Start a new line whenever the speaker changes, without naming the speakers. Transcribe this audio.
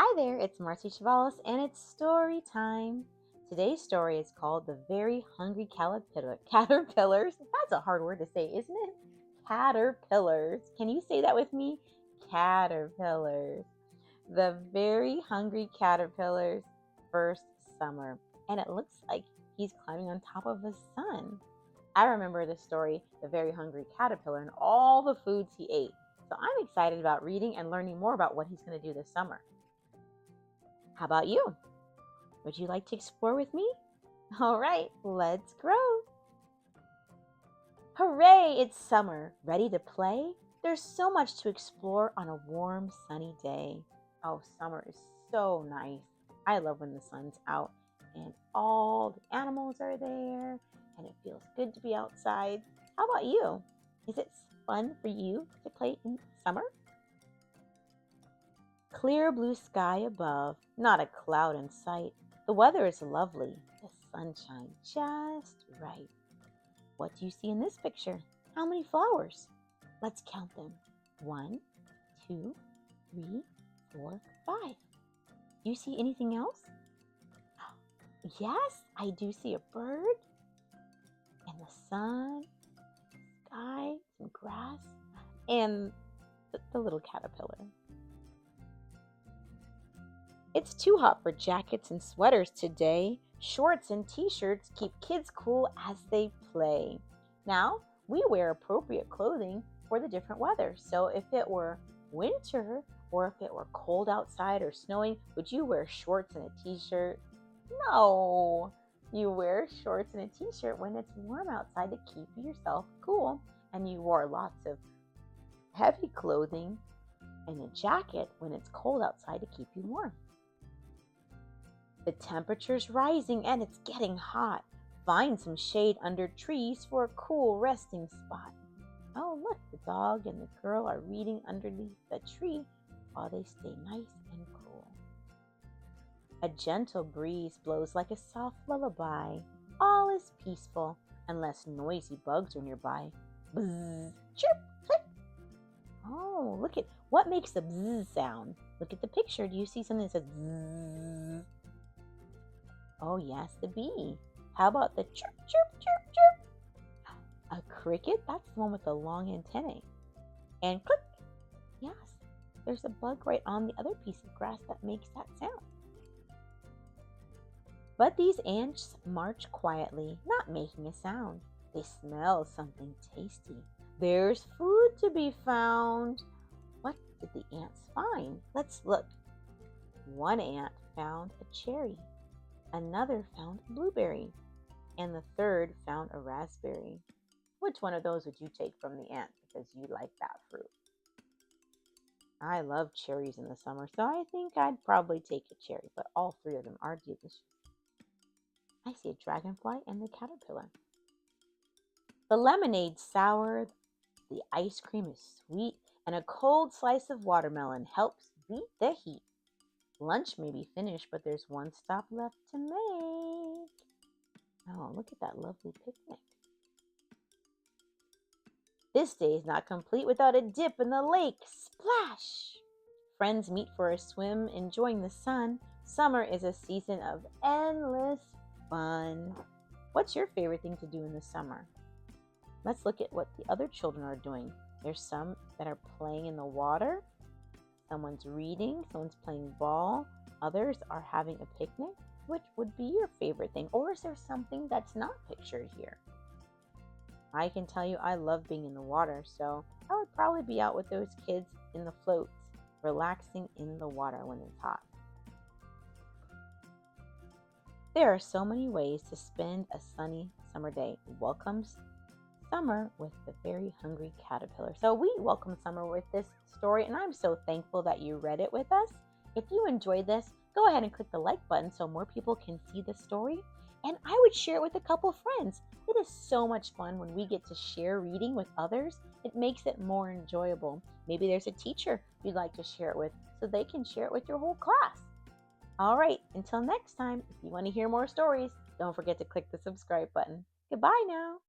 Hi there, it's Marci Chavalas, and it's story time. Today's story is called The Very Hungry Caterpillars. That's a hard word to say, isn't it? Caterpillars. Can you say that with me? Caterpillars. The Very Hungry Caterpillars First Summer. And it looks like he's climbing on top of the sun. I remember the story, The Very Hungry Caterpillar, and all the foods he ate. So I'm excited about reading and learning more about what he's going to do this summer. How about you? Would you like to explore with me? All right, let's grow. Hooray, it's summer. Ready to play? There's so much to explore on a warm, sunny day. Oh, summer is so nice. I love when the sun's out and all the animals are there and it feels good to be outside. How about you? Is it fun for you to play in summer? Clear blue sky above, not a cloud in sight. The weather is lovely, the sunshine just right. What do you see in this picture? How many flowers? Let's count them. 1, 2, 3, 4, 5. Do you see anything else? Yes, I do see a bird and the sun, sky, some grass, and the little caterpillar. It's too hot for jackets and sweaters today. Shorts and t-shirts keep kids cool as they play. Now, we wear appropriate clothing for the different weather. So if it were winter or if it were cold outside or snowing, would you wear shorts and a t-shirt? No. You wear shorts and a t-shirt when it's warm outside to keep yourself cool. And you wore lots of heavy clothing and a jacket when it's cold outside to keep you warm. The temperature's rising and it's getting hot. Find some shade under trees for a cool resting spot. Oh, look, the dog and the girl are reading underneath the tree while they stay nice and cool. A gentle breeze blows like a soft lullaby. All is peaceful unless noisy bugs are nearby. Bzz, chirp, click. Oh, look at what makes the bzz sound. Look at the picture. Do you see something that says bzz? Oh, yes, the bee. How about the chirp, chirp, chirp, chirp? A cricket? That's the one with the long antennae. And click. Yes, there's a bug right on the other piece of grass that makes that sound. But these ants march quietly, not making a sound. They smell something tasty. There's food to be found. What did the ants find? Let's look. One ant found a cherry. Another found a blueberry, and the third found a raspberry. Which one of those would you take from the ant because you like that fruit? I love cherries in the summer, so I think I'd probably take a cherry, but all three of them are delicious. I see a dragonfly and the caterpillar. The lemonade's sour, the ice cream is sweet, and a cold slice of watermelon helps beat the heat. Lunch may be finished, but there's one stop left to make. Oh, look at that lovely picnic. This day is not complete without a dip in the lake. Splash! Friends meet for a swim, enjoying the sun. Summer is a season of endless fun. What's your favorite thing to do in the summer? Let's look at what the other children are doing. There's some that are playing in the water. Someone's reading, someone's playing ball, others are having a picnic. Which would be your favorite thing? Or is there something that's not pictured here? I can tell you I love being in the water, so I would probably be out with those kids in the floats, relaxing in the water when it's hot. There are so many ways to spend a sunny summer day. Welcomes summer with the Very Hungry Caterpillar. So we welcome summer with this story, and I'm so thankful that you read it with us. If you enjoyed this, go ahead and click the like button so more people can see the story, and I would share it with a couple friends. It is so much fun when we get to share reading with others. It makes it more enjoyable. Maybe there's a teacher you'd like to share it with so they can share it with your whole class. All right, until next time, if you want to hear more stories, don't forget to click the subscribe button. Goodbye now.